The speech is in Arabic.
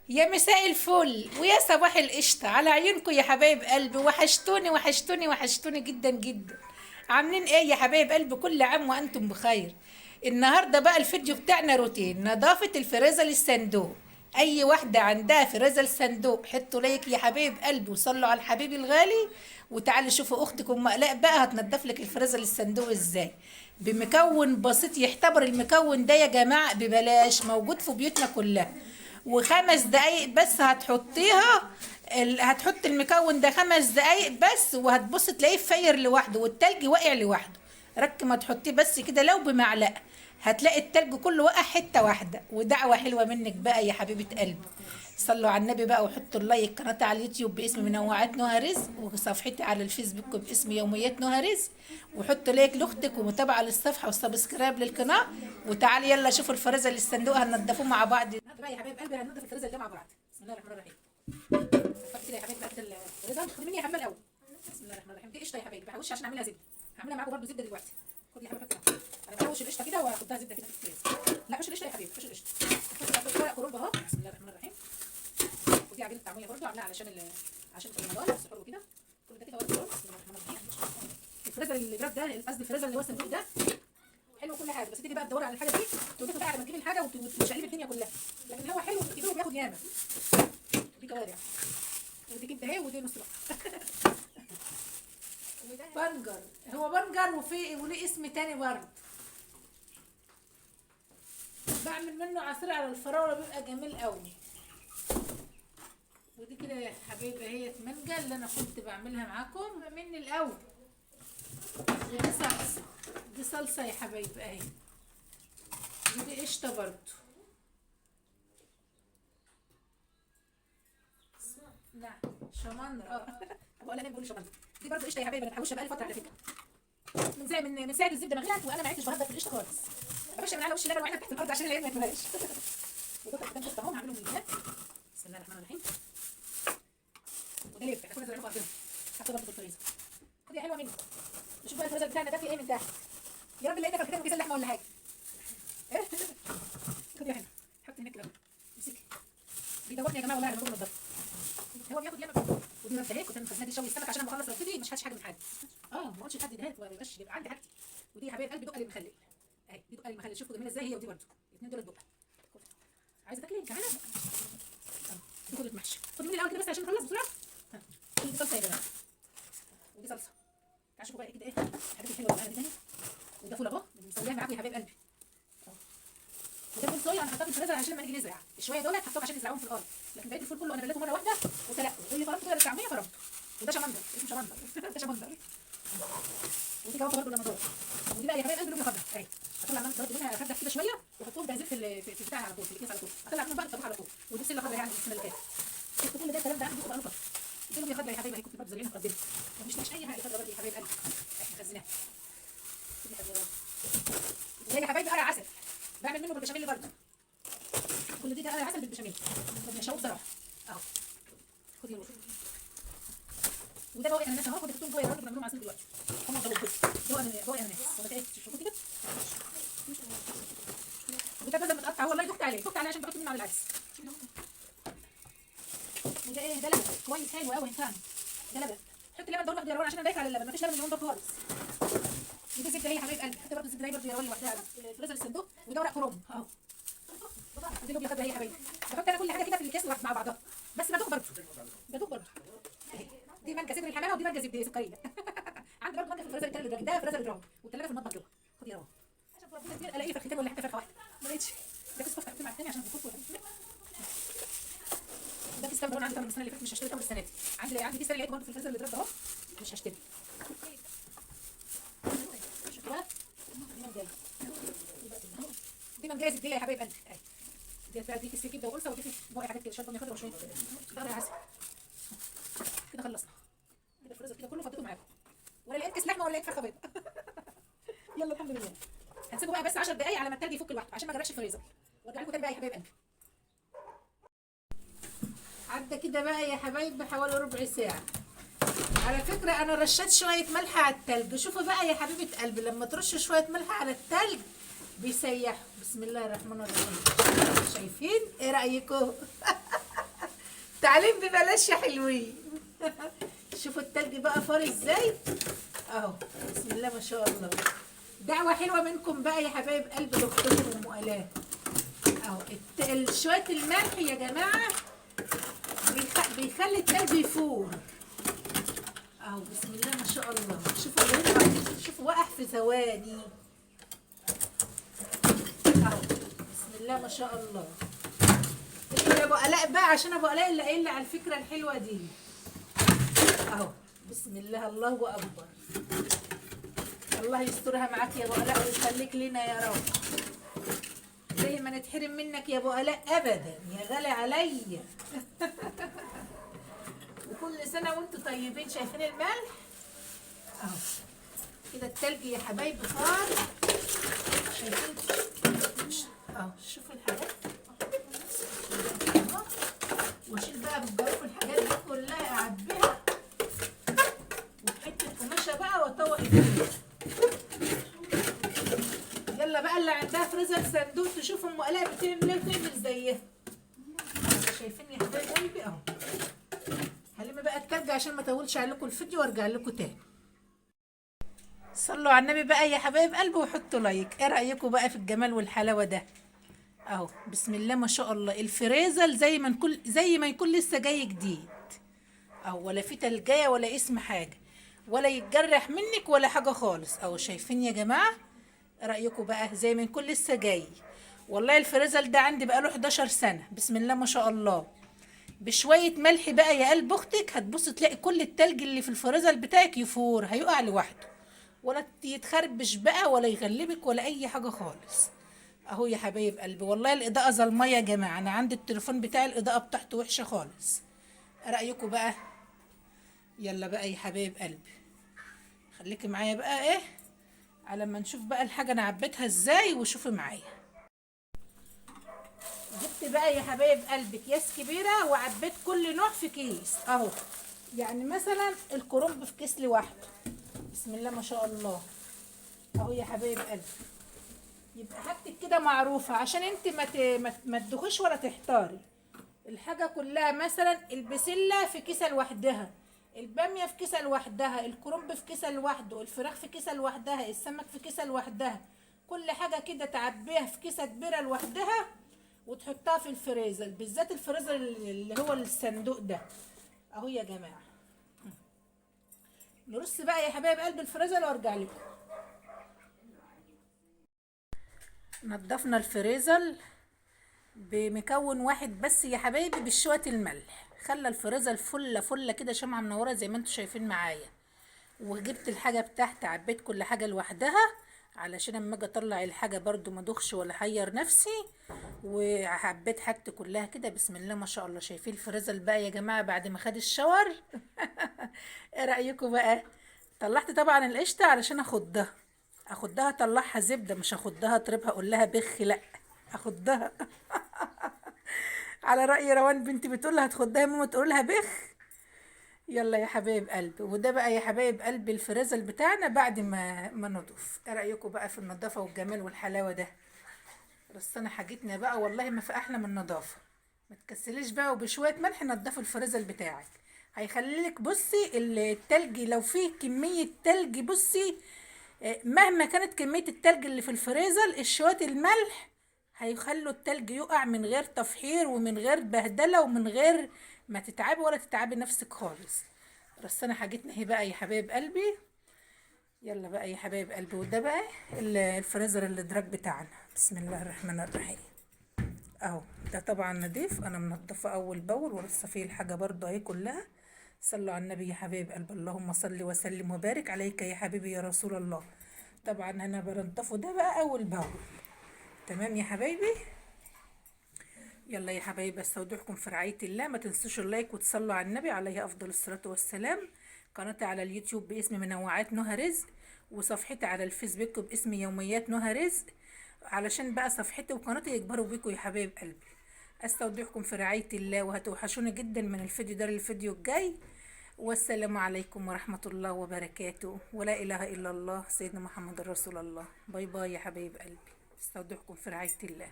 يا مساء الفل ويا صباح القشطة على عيونكم يا حبايب قلبي، وحشتوني وحشتوني وحشتوني جدا جدا. عاملين ايه يا حبايب قلبي؟ كل عام وانتم بخير. النهاردة بقى الفيديو بتاعنا روتين نظافة الفريزر للصندوق. اي واحدة عندها فريزر الصندوق حطوا لايك يا حبايب قلبي وصلوا على الحبيب الغالي. وتعالي شوفوا اختك ام الاء بقى هتنضف لك الفريزر للصندوق ازاي، بمكون بسيط. يعتبر المكون ده يا جماعة ببلاش، موجود في بيوتنا كلها. وخمس دقايق بس هتحطيها. هتحط المكون ده 5 دقايق بس وهتبص تلاقيه فاير لوحده والتلج واقع لوحده. رك ما تحطيه بس كده لو بمعلقه هتلاقي التلج كله وقع حته واحده. ودعوه حلوه منك بقى يا حبيبه قلبي، صلوا على النبي بقى وحطوا اللايك. قناتي على اليوتيوب باسم منوعات نهى رزق، وصفحتي على الفيسبوك باسم يوميات نهى رزق. وحطوا لايك لاختك ومتابعه للصفحه وسبسكرايب للقناه. وتعالي يلا شوفوا الفريزر اللي الصندوق هننضفوه مع بعض. النهارده بقى يا حبايب قلبي هننضف الفريزر ده مع بعض. بسم الله الرحمن الرحيم. حط كده يا حبايب بقى الفريزر. خد مني يا حبايب الاول. بسم الله الرحمن الرحيم. دي قشطه يا حبايبي، بحوش عشان اعملها زبده. هعملها معاكم برده زبده دلوقتي. خد يا حبايبي حط كده. انا بحوش القشطه كده واحطها زبده كده في الفريزر. لا حوش القشطه يا حبيبي، حوش القشطه. حط ورق كرنب اهو. بسم الله الرحمن الرحيم. ودي عجينه طعميه برده عاملاها عشان في رمضان السحور وكده. كل ده كده ورق كرنب. بسم الله الرحمن الرحيم. الفريزر اللي برد ده، قصدي الفريزر اللي هو الصندوق ده، حلو كل حاجه، بس تيجي بقى تدوري على الحاجه دي توقفي بقى على ما تجيبي الحاجه وتشقلبي الدنيا كلها. لكن هو حلو كبير وبياخد ياما. دي كوارع، ودي كده اهي، ودي نص بقى. بنجر، هو بنجر وليه اسم تاني برضه. بعمل منه عصير على الفراوله بيبقى جميل قوي. ودي كده يا حبايبي اهي مانجا اللي انا كنت بعملها معاكم من الاول. ودي صلصه، دي صلصه يا حبايبي اهي. ودي قشطه برضه. نعم شمندر بقول انا بقول شمندر. دي برضه قشطه يا حبايبي، انا بحوشها بقالي فتره على فكره. من ساعه الزبده ما غلت وانا ما عدتش بهدر في القشطه خالص. يا باشا من على وش اللبن وعينك تحت الارض عشان العيال ما ياكلهاش. ودول كام قشطه اهم هعملهم من الجناب. بسم الله الرحمن الرحيم. وده ليه احنا كنا زرعين بعضنا. حطيت برضه في الفريزر. ودي حلوه مني. نشوف بقى الفريزر بتاعنا ده فيه ايه من تحت. يا رب لقينا فاكهه وكيس اللحمه ولا حاجه. خد يا حلو، حط هناك الاول. امسكي. بيدوقني يا جماعه والله انا بقول نضف. هو بياخد ياما. ودي رد اهي، كنت انا مخزنها دي شوي السمك عشان لما اخلص رصيدي مش هاتش حاجه من حد. ما قلتش لحد دهات وما يبقاش يبقى عندي حاجتي. ودي يا حبايب قلبي دقه للمخلل اهي. دي دقه للمخلل، شوفوا جميله ازاي هي. ودي برده الاثنين دول دقه. عايزه تاكلي كمان؟ دي خدت محشي. خدي مني الاول كده بس عشان نخلص بسرعه. دي صلصه يا جماعه، ودي صلصه. تعالوا شوفوا بقى كده ايه الحاجات الحلوه اللي معانا دي تاني. وده فول اهو مسويها معاكم يا حبايب قلبي. وده فول صويا انا حطاه في الفريزر عشان لما نيجي نزرع الشويه دول حطهم عشان نزرعهم في الارض. لكن بقيت الفول كله انا بليته مره واحده وسلقته واللي فرمته كده بالطعميه فرمته. وده شمندر، اسمه شمندر. ده شمندر. ودي جوافه برضه رمضان. ودي بقى يا حبايب قلبي لونه خضرا اهي. هطلع منها برضه منها خدها كده شويه واحطهم تنزيل في البتاع على طول، في الكيس على طول. هطلع منهم بقى الطبخ على طول. ودي بسله خضرا يعني السنه اللي فاتت. شفت كل ده الكلام ده عندي بقى له فتره. قلت لهم يا خضرا يا حبايبي كنت برضه زارعينها مقدمه ومش اي حاجه خضرا برضه يا حبايب قلبي. احنا خزناها. زي يا حبايبي قرع عسل، بعمل منه بالبشاميل برضه. كل دي قرع عسل بالبشاميل بنشوه بصراحه اهو. خدي روح. وده بواقي اناناس اهو. خدي حطهم جوه برضه بنعملهم عسل دلوقتي. هم ضربوا كده بواقي اناناس ولا ايه؟ شوفوا كده. وده بدل متقطع والله دقت عليه عشان بحط منه على العدس. وده ايه؟ ده لبن كويس حلو قوي فاهم. ده لبن. حط اللبن ده لوحده يا روان عشان انا ضايقه على اللبن، مفيش لبن اليوم ده خالص. ودي زبده هي يا حبايب قلبي. حط برضه الزبده دي برضه يا روان لوحدها في الفريزر الصندوق. وده ورق كرنب اهو. ودي لوبيا خضرا هي يا حبايبي. بحط انا كل حاجه كده في الكيس مع بعضها بس بدوق برضه. دي مانجا صدر الحمامه ودي مانجا زبده سكريه. عندي برضه مانجا في الفريزر التاني ده في الفريزر الدراهم والثلاجه في المطبخ جوه. خد يا روان عشان ربنا كتير الاقي فرختين ولا حتى فرخه واحده ما لقيتش. ده كيس فرختين مع الثاني عشان بيفكوا. ده كيس كام عندي من السنه اللي فاتت مش هشتري اول السنه دي. عندي كيس لقيته برضه في الفريزر اللي اترد اهو مش هشتري. شوفوا بقى دي منجايه زبديه يا حبايب قلبي اهي. دي بقى دي كيس فيه كبده وقرصه ودي فيه بواقي حاجات كده شويه باميه خضرا وشويه خضرا عسل. كده خلصنا. كده الفريزر كده كله فضيته معاكم ولا لقيت كيس لحمه ولا لقيت فرخه بيضه. يلا الحمد لله. هنسيبه بقى بس 10 دقايق على ما التلج يفك لوحده عشان ما جربش الفريزر. وارجع لكم تاني بقى يا حبايب قلبي. عدى كده بقى يا حبايب حوالي ربع ساعه. على فكره انا رشيت شويه ملح على التلج. شوفوا بقى يا حبيبه قلبي لما ترش شويه ملح على التلج بيسيحوا. بسم الله الرحمن الرحيم. شايفين ايه رايكم؟ تعليم ببلاش يا حلوين. شوفوا التلج بقى فار ازاي اهو. بسم الله ما شاء الله. دعوة حلوة منكم بقى يا حبايب قلب لاختكم ام آلاء اهو. شوية الملح يا جماعة بيخلي التلج يفور اهو. بسم الله ما شاء الله. شوفوا شوفوا وقع في ثواني اهو. بسم الله ما شاء الله. يا ابو آلاء بقى، عشان ابو آلاء اللي قايل لي على الفكرة الحلوة دي اهو. بسم الله الله اكبر. الله يسترها معاك يا ابو آلاء ويخليك لنا يا رب. زي ما نتحرم منك يا ابو آلاء ابدا يا غالي عليا. وكل سنه وانتم طيبين. شايفين الملح اهو كده التلج يا حبايبي فار. شايفين اهو. شوفوا الحاجات اهو. واشيل بقى بالجرف الحاجات دي كلها اعبيها وحته قماشه بقى واطوق الدنيا. يلا بقى اللي عندها فريزر صندوق تشوف ام آلاء بتعمل ايه وتعمل زيها. شايفين يا حبايب قلبي اهو. هلم بقى التلج عشان ما اطولش عليكم الفيديو وارجع لكم تاني. صلوا على النبي بقى يا حبايب قلبي وحطوا لايك. ايه رايكم بقى في الجمال والحلاوه ده اهو. بسم الله ما شاء الله. الفريزر زي ما يكون لسه جاي جديد اهو. ولا في تلجايه ولا اسم حاجه ولا يتجرح منك ولا حاجه خالص اهو. شايفين يا جماعه؟ رأيكم بقى زي ما يكون لسه جاي. والله الفريزر ده عندي بقاله 11 سنة. بسم الله ما شاء الله. بشوية ملح بقى يا قلب اختك هتبص تلاقي كل التلج اللي في الفريزر بتاعك يفور، هيقع لوحده ولا يتخربش بقى ولا يغلبك ولا اي حاجة خالص اهو يا حبايب قلبي. والله الاضاءة ظلمة يا جماعة. انا عندي التليفون بتاعي الاضاءة بتاعته وحشة خالص. رأيكم بقى؟ يلا بقى يا حبايب قلبي خليكي معايا بقى ايه على ما نشوف بقى الحاجة انا عبيتها ازاي. وشوفي معايا. جبت بقى يا حبايب قلبي اكياس كبيرة وعبيت كل نوع في كيس اهو. يعني مثلا الكرنب في كيس لوحده. بسم الله ما شاء الله اهو يا حبايب قلبي. يبقى حاجتك كده معروفة عشان انت ما تدخش ولا تحتاري. الحاجة كلها مثلا البسلة في كيسة لوحدها، البامية في كيسة لوحدها، الكرنب في كيسة لوحده، الفراخ في كيسة لوحدها، السمك في كيسة لوحدها. كل حاجة كده تعبيها في كيسة كبيرة لوحدها وتحطها في الفريزر. بالذات الفريزر اللي هو الصندوق ده اهو يا جماعة. نرص بقى يا حبايب قلب الفريزر وارجع لكم. نضفنا الفريزر بمكون واحد بس يا حبايبي بشويه الملح. خلى الفريزر فله كده شمعه منوره زي ما انتم شايفين معايا. وجبت الحاجه بتاعتي عبيت كل حاجه لوحدها علشان اما اجي اطلع الحاجه برضو ما ادخش ولا احير نفسي. وحبيت حاجتي كلها كده. بسم الله ما شاء الله. شايفين الفريزر بقى يا جماعه بعد ما خد الشاور؟ ايه رايكم بقى؟ طلعت طبعا القشطه علشان اخدها اطلعها زبده، مش اخدها اطربها اقول لها بخ، لا اخدها. على رأي روان بنتي بتقول لها هتخدها يا ماما تقول لها بخ. يلا يا حبايب قلبي. وده بقى يا حبايب قلبي الفريزر بتاعنا بعد ما نضف. ايه رأيكم بقى في النظافة والجمال والحلاوة ده؟ رصنا حاجتنا بقى. والله ما في احلى من النظافة. ما تكسليش بقى وبشوية ملح نضفي الفريزر بتاعك. هيخليلك بصي التلج لو فيه كمية تلج بصي مهما كانت كمية التلج اللي في الفريزر الشوية الملح هيخلوا التلج يقع من غير تفحير ومن غير بهدلة ومن غير ما تتعبي ولا تتعبي نفسك خالص. رصنا حاجتنا اهي بقى يا حبايب قلبي. يلا بقى يا حبايب قلبي. وده بقى الفريزر الادراك بتاعنا. بسم الله الرحمن الرحيم اهو. ده طبعا نضيف. انا منضفه اول باول ورصه فيه الحاجه برضو اهي كلها. صلوا على النبي يا حبايب قلبي. اللهم صل وسلم وبارك عليك يا حبيبي يا رسول الله. طبعا انا بنضفه ده بقى اول باول. تمام يا حبايبي. يلا يا حبايبي استودعكم في رعاية الله. ما تنسوش اللايك وتصلوا على النبي عليه افضل الصلاة والسلام. قناتي على اليوتيوب باسم منوعات نهى رزق، وصفحتي على الفيسبوك باسم يوميات نهى رزق، علشان بقى صفحتي وقناتي يكبروا بيكم يا حبايب قلبي. استودعكم في رعاية الله وهتوحشوني جدا من الفيديو ده للفيديو الجاي. والسلام عليكم ورحمة الله وبركاته. ولا إله إلا الله سيدنا محمد رسول الله. باي باي يا حبايب قلبي. استودعكم في رعاية الله.